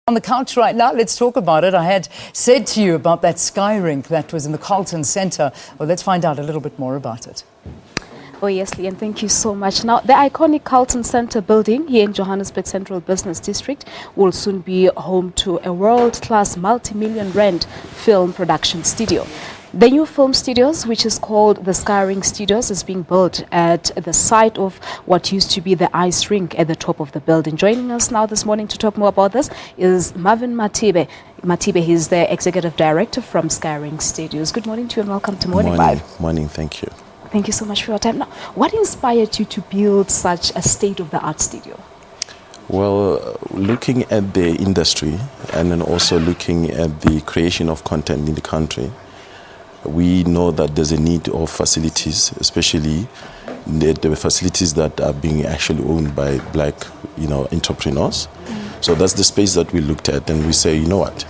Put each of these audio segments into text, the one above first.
On the couch right now, let's talk about it. I had said to you about that Sky Rink that was in the Carlton Centre. Well, let's find out a little bit more about it. Oh yes, Lian, thank you so much. Now, the iconic Carlton Centre building here in Johannesburg Central Business District will soon be home to a world-class multi-million rand film production studio. The new film studios, which is called the Sky Rink Studios, is being built at the site of what used to be the Ice Rink at the top of the building. Joining us now this morning to talk more about this is Marvin Mathibe. He's the Executive Director from Sky Rink Studios. Good morning to you and welcome to Morning Live. Morning, thank you. Thank you so much for your time. Now, what inspired you to build such a state-of-the-art studio? Well, looking at the industry and then also looking at the creation of content in the country, we know that there's a need of facilities, especially the facilities that are being actually owned by black, entrepreneurs. So that's the space that we looked at, and we say, you know what,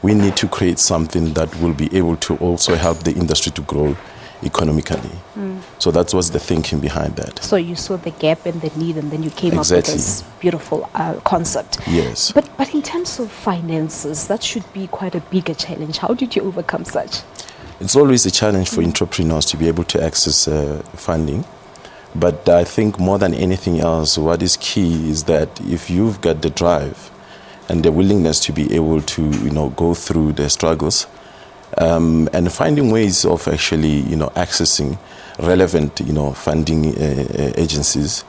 we need to create something that will be able to also help the industry to grow economically. So that was the thinking behind that. So you saw the gap and the need, and then you came up with this beautiful concept. Yes. But in terms of finances, that should be quite a bigger challenge. How did you overcome such? It's always a challenge for entrepreneurs to be able to access funding. But I think more than anything else, what is key is that if you've got the drive and the willingness to be able to, go through the struggles and finding ways of actually, accessing relevant, funding agencies.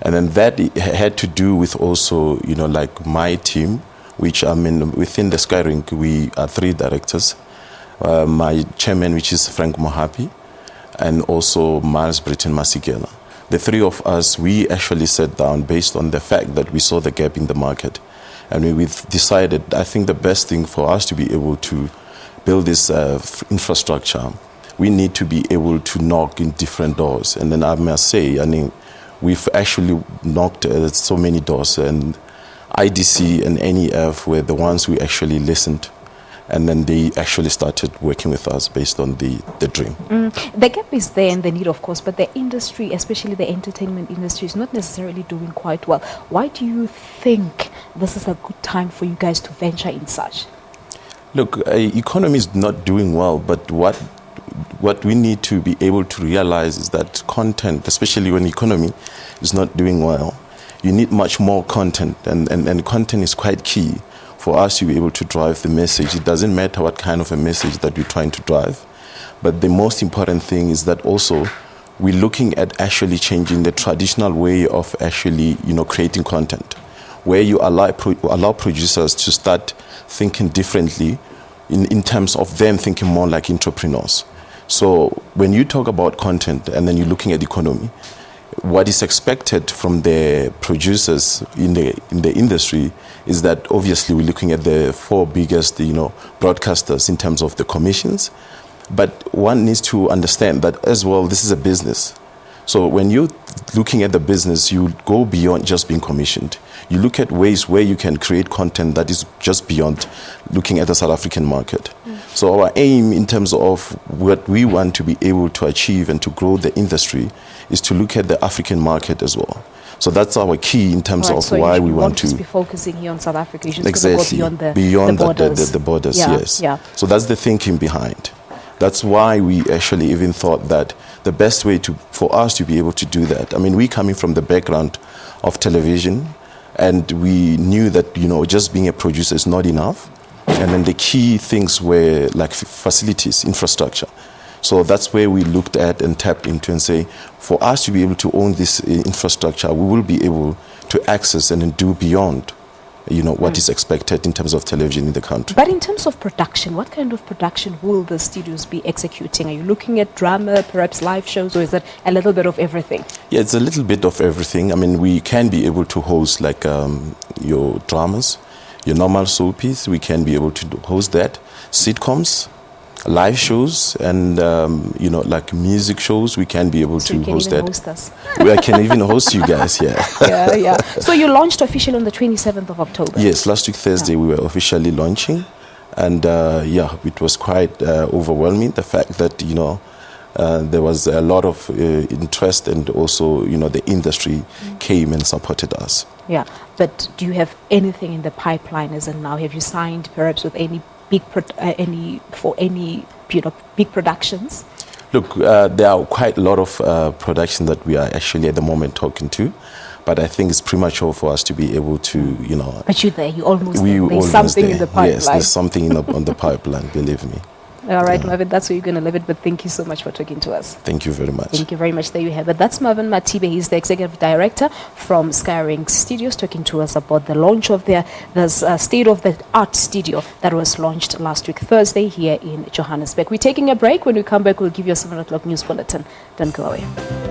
And then that had to do with also, like my team, which within the Skyrink, we are 3 directors. My chairman, which is Frank Mohapi, and also Miles Britton Masigela. The 3 of us, we actually sat down based on the fact that we saw the gap in the market. And we've decided, I think the best thing for us to be able to build this infrastructure, we need to be able to knock in different doors. And then I must say, we've actually knocked so many doors, and IDC and NEF were the ones who actually listened. And then they actually started working with us based on the dream. The gap is there and the need, of course, but the industry, especially the entertainment industry, is not necessarily doing quite well. Why do you think this is a good time for you guys to venture in such? Look, economy is not doing well, but what we need to be able to realize is that content, especially when the economy is not doing well, you need much more content, and content is quite key for us to be able to drive the message. It doesn't matter what kind of a message that we're trying to drive, but the most important thing is that also we're looking at actually changing the traditional way of actually, creating content, where you allow producers to start thinking differently in terms of them thinking more like entrepreneurs. So when you talk about content and then you're looking at economy, what is expected from the producers in the industry is that obviously we're looking at the 4 biggest, broadcasters in terms of the commissions. But one needs to understand that as well, this is a business. So when you're looking at the business, you go beyond just being commissioned. You look at ways where you can create content that is just beyond looking at the South African market. So our aim in terms of what we want to be able to achieve and to grow the industry is to look at the African market as well. So that's our key in terms of why we want to be focusing here on South Africa. You just exactly go beyond the borders. The borders, yeah, yes. Yeah. So that's the thinking behind. That's why we actually even thought that the best way for us to be able to do that. We coming from the background of television, and we knew that just being a producer is not enough. And then the key things were like facilities, infrastructure. So that's where we looked at and tapped into and say, for us to be able to own this infrastructure, we will be able to access and do beyond, what is expected in terms of television in the country. But in terms of production, what kind of production will the studios be executing? Are you looking at drama, perhaps live shows, or is it a little bit of everything? Yeah, it's a little bit of everything. we can be able to host like your dramas, your normal soapies. We can be able to host that, sitcoms, live shows, and like music shows. We can be able to host that. Host us. I can even host you guys. Yeah. So you launched officially on the 27th of October. Yes, last week Thursday we were officially launching, and it was quite overwhelming. The fact that there was a lot of interest, and also, the industry came and supported us. Yeah, but do you have anything in the pipeline as in now? Have you signed perhaps with any big big productions? Look, there are quite a lot of production that we are actually at the moment talking to, but I think it's premature for us to be able to, But you're there, you're almost we there. There's almost something there. in the pipeline. Yes, there's something on the pipeline, believe me. All right, Marvin, that's where you're going to leave it, but thank you so much for talking to us. Thank you very much. Thank you very much. There you have it. That's Marvin Mathibe. He's the executive director from Sky Rink Studios, talking to us about the launch of this state-of-the-art studio that was launched last week, Thursday, here in Johannesburg. We're taking a break. When we come back, we'll give you a 7 o'clock news bulletin. Don't go away.